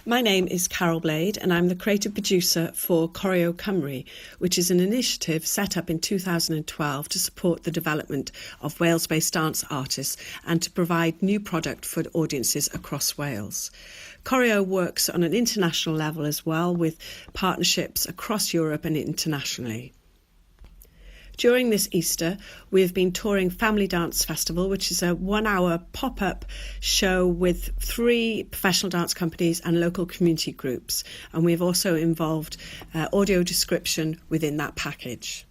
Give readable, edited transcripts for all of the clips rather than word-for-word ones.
My name is Carole Blade and I'm the creative producer for Coreo Cymru, which is an initiative set up in 2012 to support the development of Wales-based dance artists and to provide new product for audiences across Wales. Coreo works on an international level as well, with partnerships across Europe and internationally. During this Easter, we have been touring Family Dance Festival, which is a 1-hour pop-up show with 3 professional dance companies and local community groups. And we've also involved audio description within that package.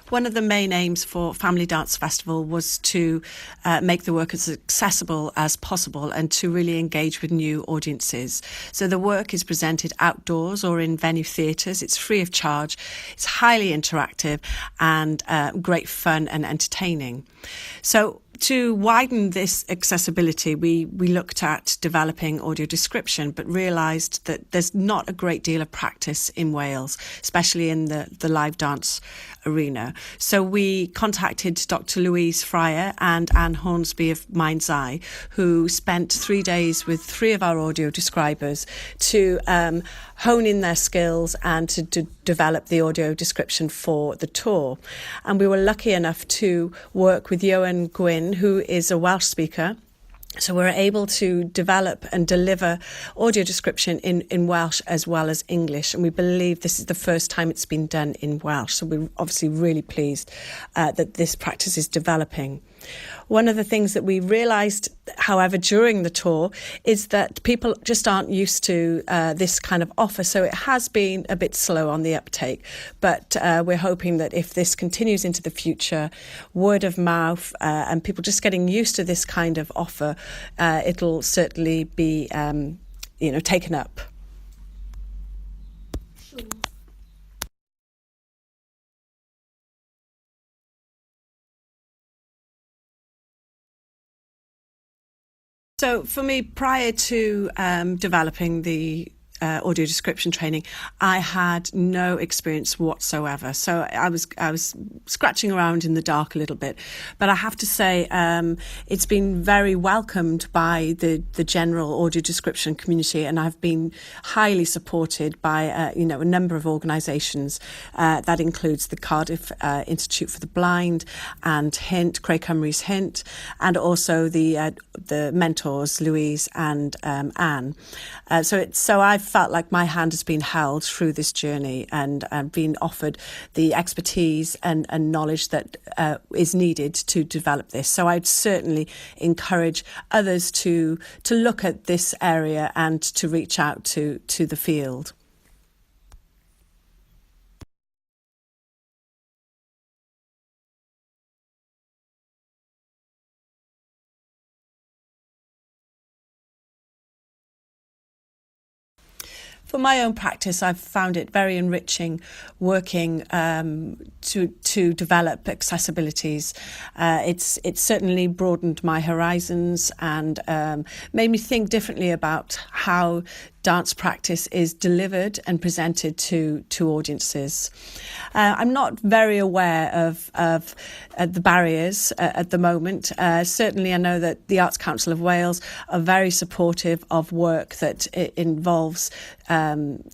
One of the main aims for Family Dance Festival was to make the work as accessible as possible and to really engage with new audiences. So the work is presented outdoors or in venue theatres. It's free of charge. It's highly interactive and great fun and entertaining. So to widen this accessibility, we looked at developing audio description, but realised that there's not a great deal of practice in Wales, especially in the live dance arena. So we contacted Dr. Louise Fryer and Anne Hornsby of Mind's Eye, who spent 3 days with 3 of our audio describers to hone in their skills and to develop the audio description for the tour. And we were lucky enough to work with Ioan Gwyn, who is a Welsh speaker. So we're able to develop and deliver audio description in Welsh as well as English. And we believe this is the first time it's been done in Welsh. So we're obviously really pleased that this practice is developing. One of the things that we realised, however, during the tour is that people just aren't used to this kind of offer. So it has been a bit slow on the uptake. But we're hoping that if this continues into the future, word of mouth and people just getting used to this kind of offer, it'll certainly be, taken up. So for me, prior to developing the audio description training, I had no experience whatsoever. So I was scratching around in the dark a little bit. But I have to say, it's been very welcomed by the general audio description community, and I've been highly supported by a number of organisations. That includes the Cardiff Institute for the Blind and Hint, Coreo Cymru's Hint, and also the mentors Louise and Anne. So I've felt like my hand has been held through this journey and been offered the expertise and knowledge that is needed to develop this. So I'd certainly encourage others to look at this area and to reach out to the field. For my own practice, I've found it very enriching working to develop accessibilities. It's certainly broadened my horizons and made me think differently about how dance practice is delivered and presented to audiences. I'm not very aware of the barriers at the moment. Certainly I know that the Arts Council of Wales are very supportive of work that involves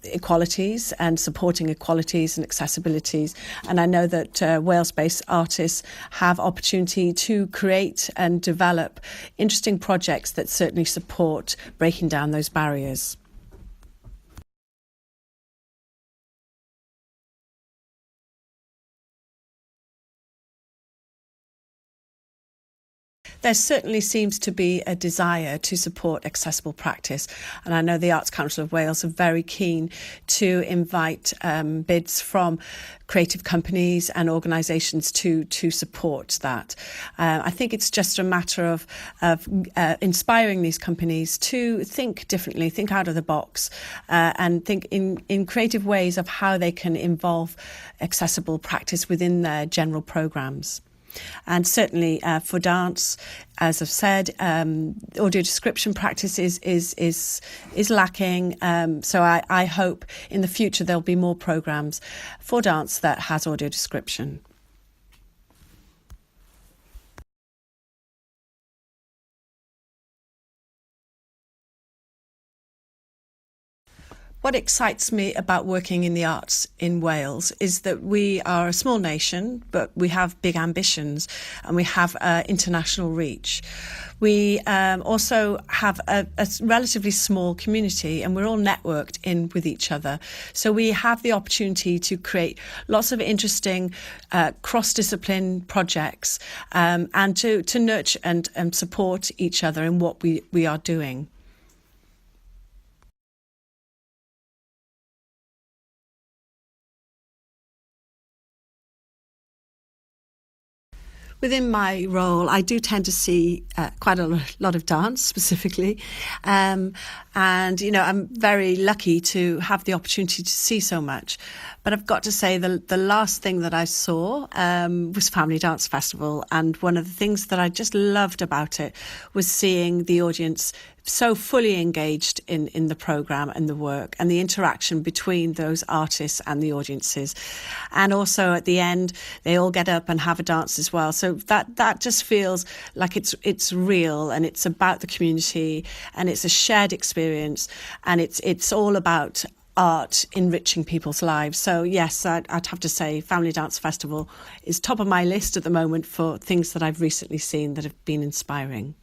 equalities and supporting equalities and accessibilities. And I know that Wales-based artists have opportunity to create and develop interesting projects that certainly support breaking down those barriers. There certainly seems to be a desire to support accessible practice, and I know the Arts Council of Wales are very keen to invite bids from creative companies and organisations to support that. I think it's just a matter of inspiring these companies to think differently, think out of the box, and think in creative ways of how they can involve accessible practice within their general programmes. And certainly for dance, as I've said, audio description practice is lacking. So I hope in the future there'll be more programmes for dance that has audio description. What excites me about working in the arts in Wales is that we are a small nation, but we have big ambitions and we have international reach. We also have a relatively small community and we're all networked in with each other. So we have the opportunity to create lots of interesting cross-discipline projects and to nurture and support each other in what we are doing. Within my role, I do tend to see quite a lot of dance specifically. And, you know, I'm very lucky to have the opportunity to see so much. But I've got to say the last thing that I saw was Family Dance Festival. And one of the things that I just loved about it was seeing the audience so fully engaged in the programme and the work and the interaction between those artists and the audiences. And also at the end, they all get up and have a dance as well. So that just feels like it's real and it's about the community and it's a shared experience and it's all about art enriching people's lives. So yes, I'd have to say Family Dance Festival is top of my list at the moment for things that I've recently seen that have been inspiring.